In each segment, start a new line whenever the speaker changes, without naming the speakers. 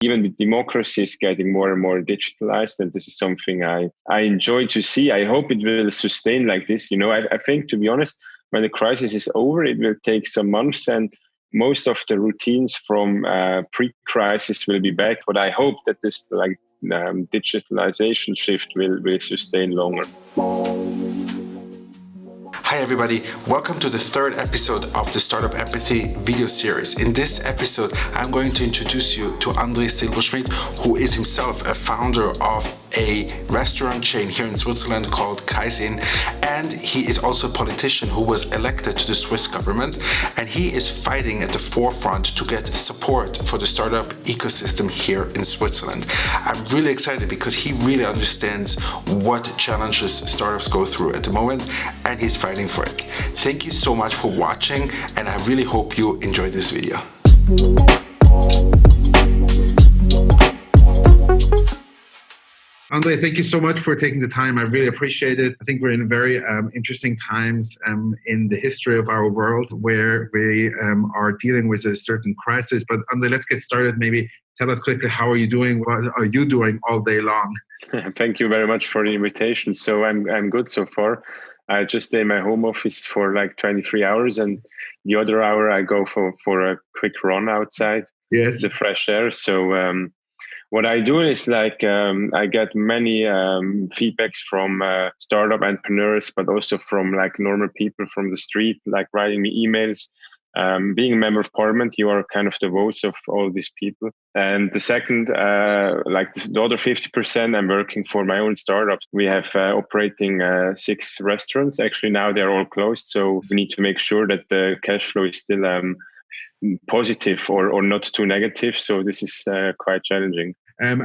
Even the democracy is getting more and more digitalized, and this is something I enjoy to see. I hope it will sustain like this. I think, to be honest, when the crisis is over, it will take some months, and most of the routines from pre-crisis will be back. But I hope that this digitalization shift will sustain longer.
Hi everybody, welcome to the third episode of the Startup Empathy video series. In this episode, I'm going to introduce you to Andri Silberschmidt, who is himself a founder of a restaurant chain here in Switzerland called Kaisin, and he is also a politician who was elected to the Swiss government, and he is fighting at the forefront to get support for the startup ecosystem here in Switzerland. I'm really excited because he really understands what challenges startups go through at the moment, and he's fighting for it. Thank you so much for watching, and I really hope you enjoyed this video. Andri, thank you so much for taking the time. I really appreciate it. I think we're in very interesting times in the history of our world where we are dealing with a certain crisis. But Andri, let's get started. Maybe tell us quickly, how are you doing? What are you doing all day long?
Thank you very much for the invitation. So I'm good so far. I just stay in my home office for like 23 hours, and the other hour I go for a quick run outside, the fresh air. So what I do is I get many feedbacks from startup entrepreneurs, but also from like normal people from the street, like writing me emails. Being a member of parliament, you are kind of the voice of all these people. And the second, the other 50%, I'm working for my own startups. We have operating 6 restaurants. Actually, now they're all closed. So we need to make sure that the cash flow is still positive or not too negative. So this is quite challenging.
As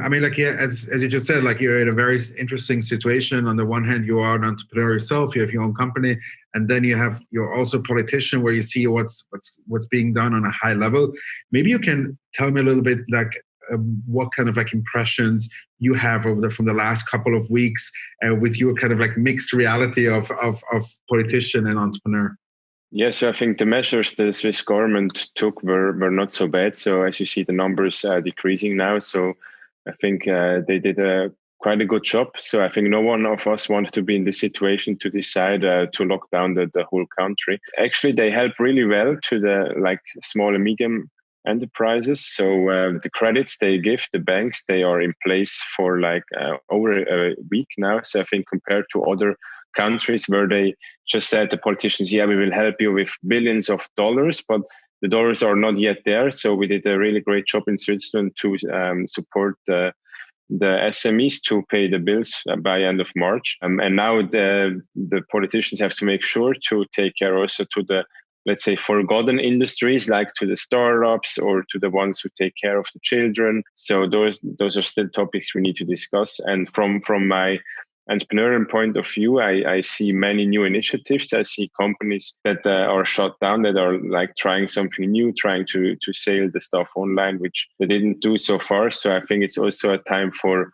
you just said, you're in a very interesting situation. On the one hand, you are an entrepreneur yourself, you have your own company, and then you're also a politician where you see what's being done on a high level. Maybe you can tell me a little bit what kind of impressions you have from the last couple of weeks with your kind of mixed reality of politician and entrepreneur.
Yes, I think the measures the Swiss government took were not so bad. So as you see, the numbers are decreasing now. So I think they did quite a good job. So I think no one of us wanted to be in this situation to decide to lock down the whole country. Actually, they help really well to the small and medium enterprises. So the credits they give the banks, they are in place for over a week now. So I think compared to other countries where they just said the politicians, we will help you with billions of dollars, but the dollars are not yet there. So we did a really great job in Switzerland to support the SMEs to pay the bills by end of March. And now the politicians have to make sure to take care also to the, let's say, forgotten industries, like to the startups or to the ones who take care of the children. So those are still topics we need to discuss. And from my entrepreneurial point of view, I see many new initiatives. I see companies that are shut down, that are trying something new, trying to sell the stuff online, which they didn't do so far. So I think it's also a time for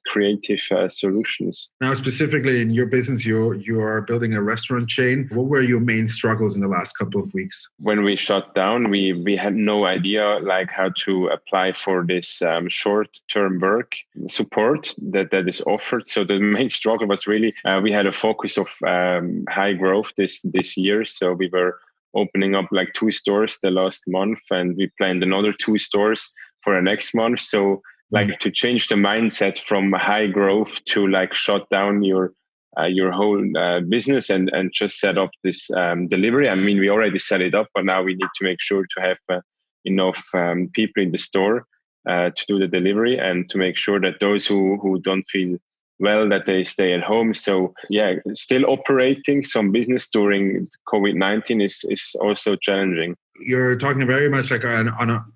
creative solutions.
Now, specifically in your business, you are building a restaurant chain. What were your main struggles in the last couple of weeks?
When we shut down, we had no idea how to apply for this short-term work support that is offered. So the main struggle was really we had a focus of high growth this year. So we were opening up 2 stores the last month, and we planned another 2 stores for the next month. So to change the mindset from high growth to shut down your whole business and just set up this delivery. I mean, we already set it up, but now we need to make sure to have enough people in the store to do the delivery, and to make sure that those who don't feel well, that they stay at home. So still operating some business during COVID-19 is also challenging.
You're talking very much on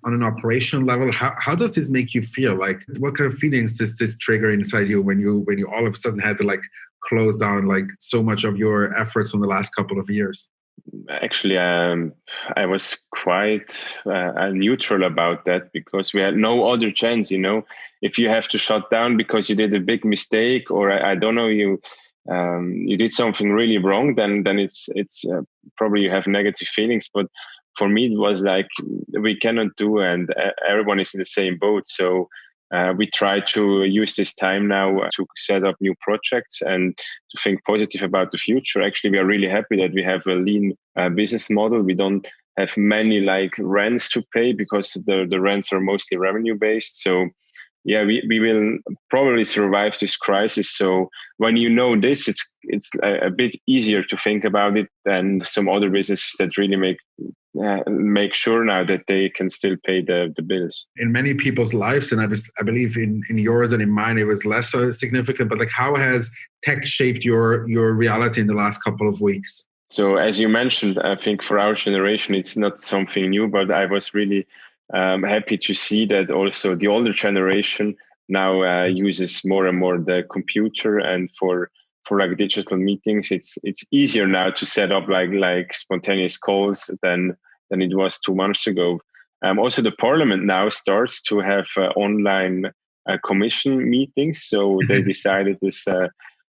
an operational level. How does this make you feel? What kind of feelings does this trigger inside you when you all of a sudden had to close down so much of your efforts from the last couple of years?
Actually, I was quite neutral about that, because we had no other chance. If you have to shut down because you did a big mistake, or I don't know, you did something really wrong, then it's probably you have negative feelings. But for me it was like we cannot do, and everyone is in the same boat. So we try to use this time now to set up new projects and to think positive about the future. Actually, we are really happy that we have a lean business model. We don't have many like rents to pay because the rents are mostly revenue based. So yeah, we will probably survive this crisis. So when you know this, it's a bit easier to think about it than some other businesses that really make sure now that they can still pay the bills.
In many people's lives, and I believe in yours and in mine, it was less significant. But like, how has tech shaped your reality in the last couple of weeks?
So as you mentioned, I think for our generation, it's not something new, but I was really happy to see that also the older generation now uses more and more the computer, and for like digital meetings, it's easier now to set up like spontaneous calls than it was 2 months ago. Also, the parliament now starts to have online commission meetings. So they decided this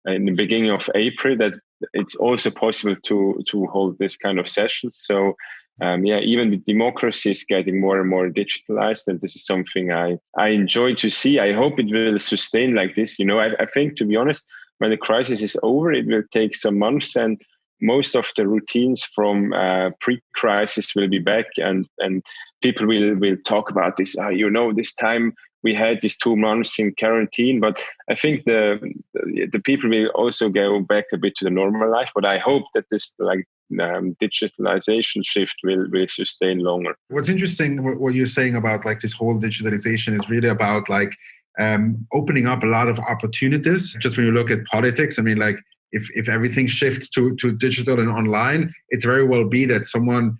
in the beginning of April that it's also possible to hold this kind of sessions. So even the democracy is getting more and more digitalized, and this is something I enjoy to see. I hope it will sustain like this. I think, to be honest, when the crisis is over, it will take some months, and most of the routines from pre-crisis will be back, and people will talk about this. This time we had these 2 months in quarantine, but I think the people will also go back a bit to the normal life. But I hope that this digitalization shift will sustain longer.
What's interesting, what you're saying about like this whole digitalization is really about like opening up a lot of opportunities. Just when you look at politics, I mean, like if everything shifts to digital and online, it's very well be that someone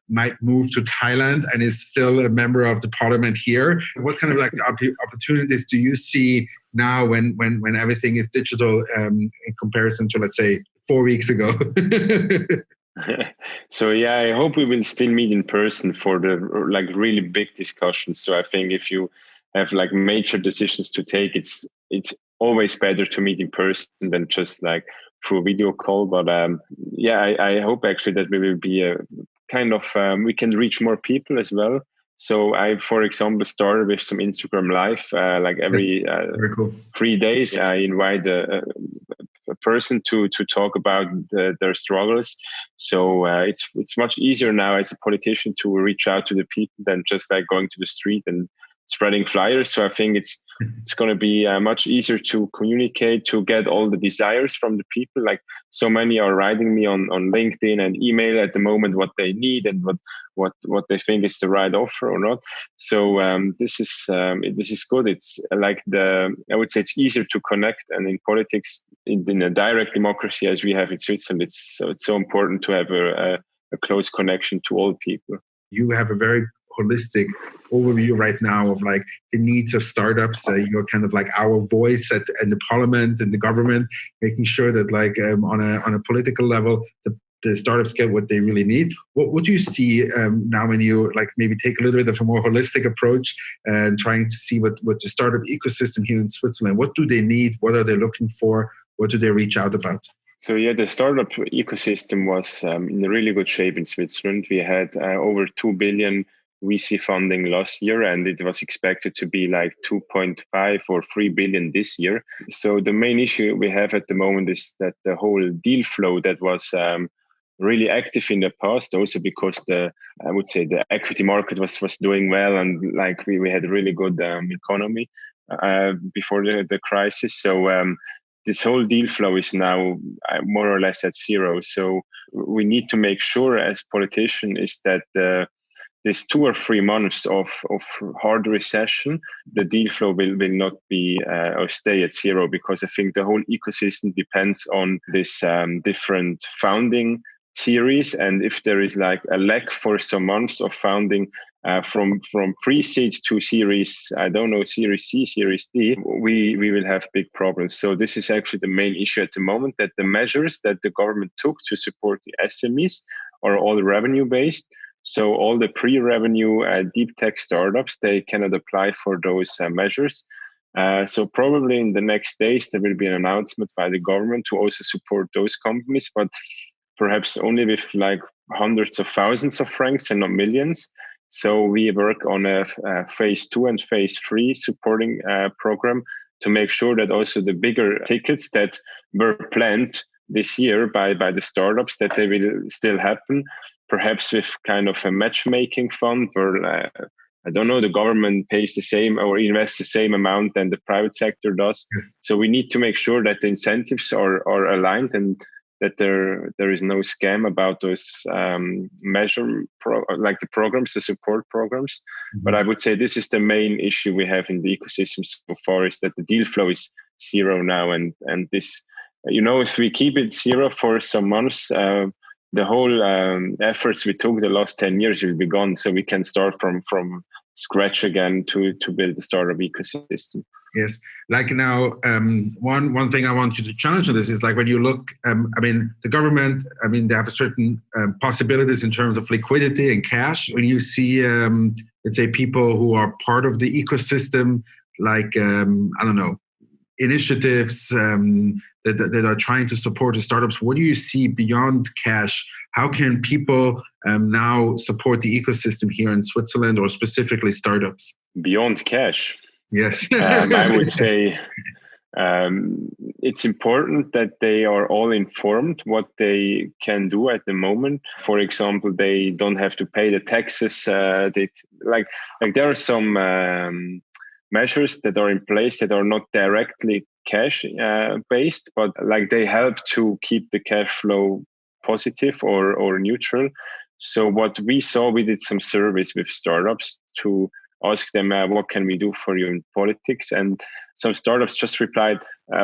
might move to Thailand and is still a member of the parliament here. What kind of like opportunities do you see now when everything is digital in comparison to, let's say, 4 weeks ago?
So yeah, I hope we will still meet in person for the like really big discussions. So I think if you have like major decisions to take, it's always better to meet in person than just like through a video call. But I hope actually that we will be a kind of we can reach more people as well. So I, for example, started with some Instagram live, like every
very cool.
3 days. I invite a person to talk about their struggles. So it's much easier now as a politician to reach out to the people than just like going to the street and spreading flyers. So I think it's going to be much easier to communicate, to get all the desires from the people. Like so many are writing me on LinkedIn and email at the moment what they need and what they think is the right offer or not. So this is good. It's like I would say it's easier to connect, and in politics, in a direct democracy as we have in Switzerland, it's so important to have a close connection to all people.
You have a very holistic overview right now of like the needs of startups. You're kind of like our voice in the parliament and the government, making sure that like on a political level, the startups get what they really need. What do you see now when you like maybe take a little bit of a more holistic approach and trying to see what the startup ecosystem here in Switzerland, what do they need? What are they looking for? What do they reach out about?
So yeah, the startup ecosystem was in a really good shape in Switzerland. We had over 2 billion VC funding last year, and it was expected to be like 2.5 or 3 billion this year. So the main issue we have at the moment is that the whole deal flow that was really active in the past, also because I would say the equity market was doing well, and like we had a really good economy before the crisis. So this whole deal flow is now more or less at zero. So we need to make sure as politicians is that this 2 or 3 months of hard recession, the deal flow will not be or stay at zero, because I think the whole ecosystem depends on this different founding series. And if there is like a lack for some months of founding from pre-seed to series, series C, series D, we will have big problems. So this is actually the main issue at the moment, that the measures that the government took to support the SMEs are all revenue based. So all the pre-revenue deep tech startups, they cannot apply for those measures. So probably in the next days, there will be an announcement by the government to also support those companies, but perhaps only with like hundreds of thousands of francs and not millions. So we work on a phase 2 and phase 3 supporting program to make sure that also the bigger tickets that were planned this year by the startups, that they will still happen, perhaps with kind of a matchmaking fund where I don't know, the government pays the same or invests the same amount than the private sector does.
Yes.
So we need to make sure that the incentives are aligned and that there is no scam about those like the programs, the support programs. Mm-hmm. But I would say this is the main issue we have in the ecosystem so far, is that the deal flow is zero now. And this, if we keep it zero for some months, the whole efforts we took the last 10 years will be gone. So we can start from scratch again to build the startup ecosystem.
Yes. Like now, one thing I want you to challenge on this is like when you look, the government, they have a certain possibilities in terms of liquidity and cash. When you see, let's say, people who are part of the ecosystem, like, initiatives that are trying to support the startups, what do you see beyond cash? How can people now support the ecosystem here in Switzerland, or specifically startups?
Beyond cash?
Yes.
I would say it's important that they are all informed what they can do at the moment. For example, they don't have to pay the taxes. There are some measures that are in place that are not directly cash based, but like they help to keep the cash flow positive or neutral. So what we saw, we did some surveys with startups to ask them, what can we do for you in politics? And some startups just replied,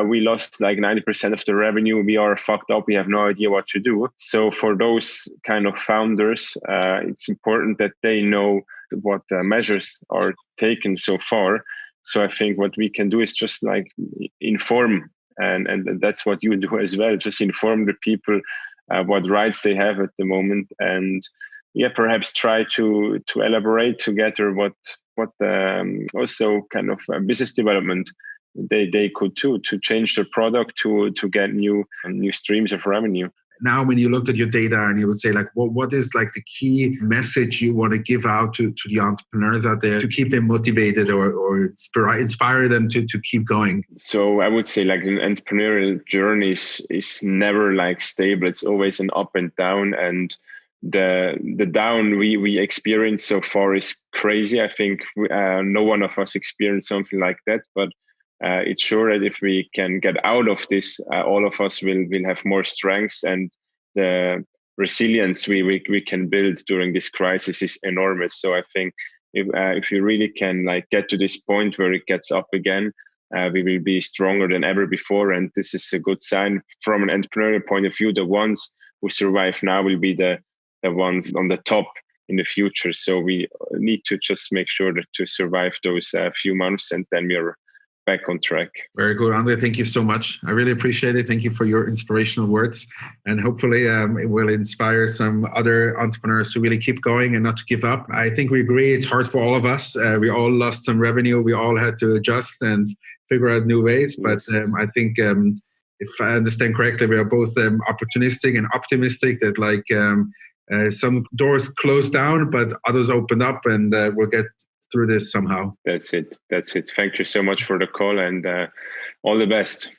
we lost like 90% of the revenue. We are fucked up. We have no idea what to do. So for those kind of founders, it's important that they know what measures are taken so far. So I think what we can do is just like inform, and that's what you do as well. Just inform the people what rights they have at the moment, and perhaps try to elaborate together what also kind of business development they could do to change their product to get new streams of revenue.
Now, when you looked at your data and you would say, like, what is like the key message you want to give out to the entrepreneurs out there to keep them motivated or inspire them to keep going?
So I would say like an entrepreneurial journey is never like stable. It's always an up and down, and the down we experienced so far is crazy. I think no one of us experienced something like that, but it's sure that if we can get out of this, all of us will have more strengths, and the resilience we can build during this crisis is enormous. So I think if you really can like get to this point where it gets up again, we will be stronger than ever before. And this is a good sign from an entrepreneurial point of view. The ones who survive now will be the ones on the top in the future. So we need to just make sure that to survive those few months, and then we are back on track.
Very good, Andri. Thank you so much. I really appreciate it. Thank you for your inspirational words, and hopefully it will inspire some other entrepreneurs to really keep going and not to give up. I think we agree it's hard for all of us. We all lost some revenue. We all had to adjust and figure out new ways. But I think if I understand correctly, we are both opportunistic and optimistic that like some doors closed down, but others opened up, and we'll get through this somehow.
That's it. Thank you so much for the call, and all the best.